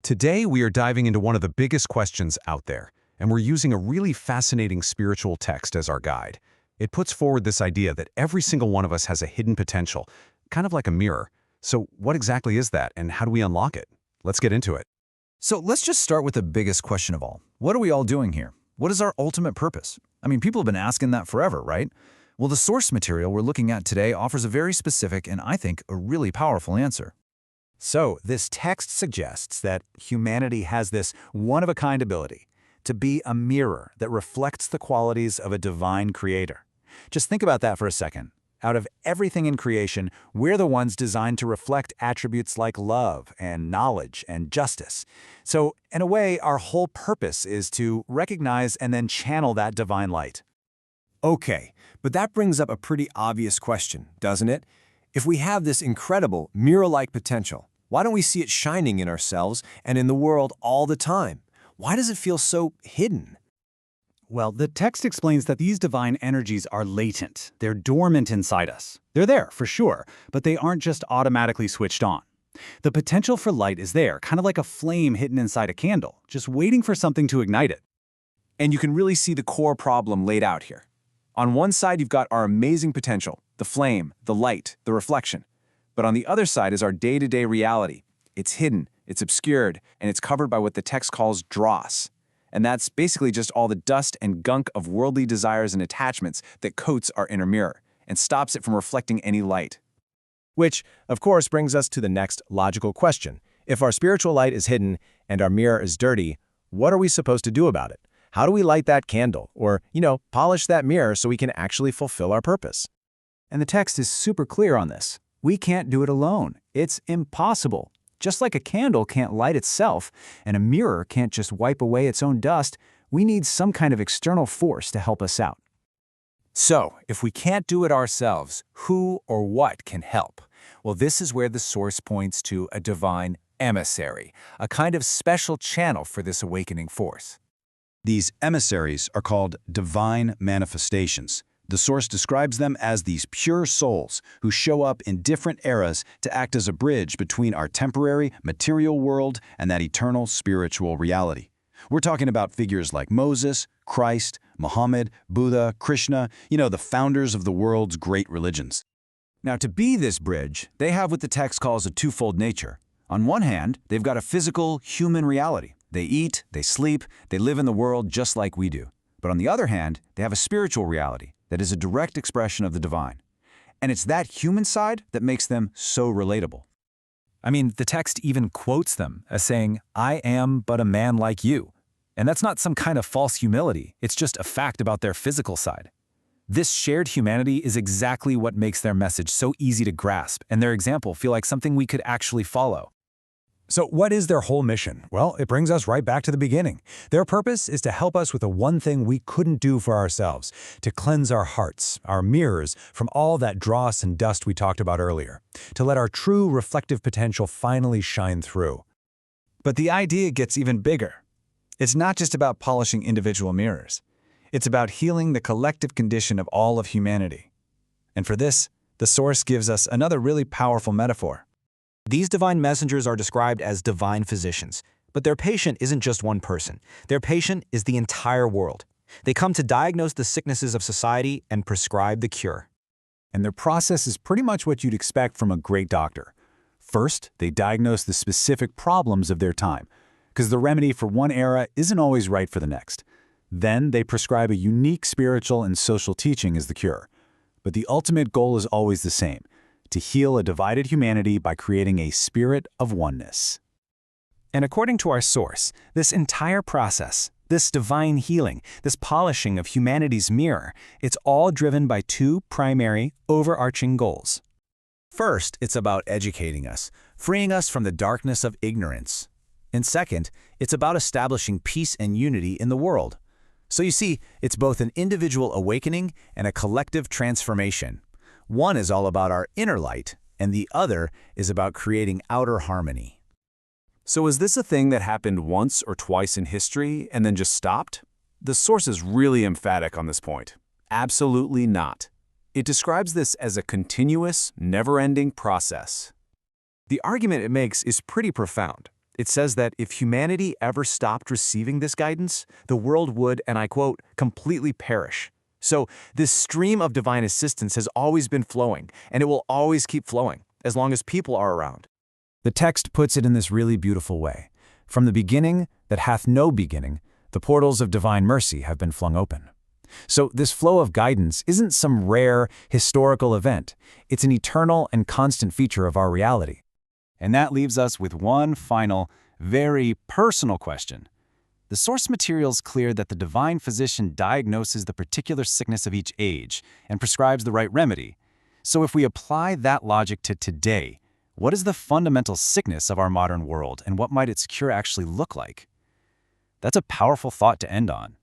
Today, we are diving into one of the biggest questions out there, and we're using a really fascinating spiritual text as our guide. It puts forward this idea that every single one of us has a hidden potential, kind of like a mirror. So what exactly is that, and how do we unlock it? Let's get into it. So let's just start with the biggest question of all. What are we all doing here? What is our ultimate purpose? I mean, people have been asking that forever, right? Well, the source material we're looking at today offers a very specific and, I think, a really powerful answer. So, this text suggests that humanity has this one-of-a-kind ability to be a mirror that reflects the qualities of a divine creator. Just think about that for a second. Out of everything in creation, we're the ones designed to reflect attributes like love and knowledge and justice. So, in a way, our whole purpose is to recognize and then channel that divine light. Okay, but that brings up a pretty obvious question, doesn't it? If we have this incredible, mirror-like potential, why don't we see it shining in ourselves and in the world all the time? Why does it feel so hidden? Well, the text explains that these divine energies are latent. They're dormant inside us. They're there, for sure, but they aren't just automatically switched on. The potential for light is there, kind of like a flame hidden inside a candle, just waiting for something to ignite it. And you can really see the core problem laid out here. On one side, you've got our amazing potential, the flame, the light, the reflection. But on the other side is our day-to-day reality. It's hidden, it's obscured, and it's covered by what the text calls dross. And that's basically just all the dust and gunk of worldly desires and attachments that coats our inner mirror and stops it from reflecting any light. Which, of course, brings us to the next logical question. If our spiritual light is hidden and our mirror is dirty, what are we supposed to do about it? How do we light that candle or, polish that mirror so we can actually fulfill our purpose? And the text is super clear on this. We can't do it alone. It's impossible. Just like a candle can't light itself and a mirror can't just wipe away its own dust, we need some kind of external force to help us out. So, if we can't do it ourselves, who or what can help? Well, this is where the source points to a divine emissary, a kind of special channel for this awakening force. These emissaries are called divine manifestations. The source describes them as these pure souls who show up in different eras to act as a bridge between our temporary, material world and that eternal spiritual reality. We're talking about figures like Moses, Christ, Muhammad, Buddha, Krishna, the founders of the world's great religions. Now, to be this bridge, they have what the text calls a twofold nature. On one hand, they've got a physical, human reality. They eat, they sleep, they live in the world just like we do. But on the other hand, they have a spiritual reality that is a direct expression of the divine. And it's that human side that makes them so relatable. I mean, the text even quotes them as saying, "I am but a man like you." And that's not some kind of false humility, it's just a fact about their physical side. This shared humanity is exactly what makes their message so easy to grasp and their example feel like something we could actually follow. So what is their whole mission? Well, it brings us right back to the beginning. Their purpose is to help us with the one thing we couldn't do for ourselves, to cleanse our hearts, our mirrors, from all that dross and dust we talked about earlier, to let our true reflective potential finally shine through. But the idea gets even bigger. It's not just about polishing individual mirrors. It's about healing the collective condition of all of humanity. And for this, the source gives us another really powerful metaphor. These divine messengers are described as divine physicians, but their patient isn't just one person. Their patient is the entire world. They come to diagnose the sicknesses of society and prescribe the cure. And their process is pretty much what you'd expect from a great doctor. First, they diagnose the specific problems of their time, because the remedy for one era isn't always right for the next. Then they prescribe a unique spiritual and social teaching as the cure. But the ultimate goal is always the same: to heal a divided humanity by creating a spirit of oneness. And according to our source, this entire process, this divine healing, this polishing of humanity's mirror, it's all driven by two primary, overarching goals. First, it's about educating us, freeing us from the darkness of ignorance. And second, it's about establishing peace and unity in the world. So you see, it's both an individual awakening and a collective transformation. One is all about our inner light, and the other is about creating outer harmony. So is this a thing that happened once or twice in history and then just stopped? The source is really emphatic on this point. Absolutely not. It describes this as a continuous, never-ending process. The argument it makes is pretty profound. It says that if humanity ever stopped receiving this guidance, the world would, and I quote, completely perish. So this stream of divine assistance has always been flowing, and it will always keep flowing, as long as people are around. The text puts it in this really beautiful way. From the beginning that hath no beginning, the portals of divine mercy have been flung open. So this flow of guidance isn't some rare, historical event. It's an eternal and constant feature of our reality. And that leaves us with one final, very personal question. The source material's clear that the divine physician diagnoses the particular sickness of each age and prescribes the right remedy. So if we apply that logic to today, what is the fundamental sickness of our modern world, and what might its cure actually look like? That's a powerful thought to end on.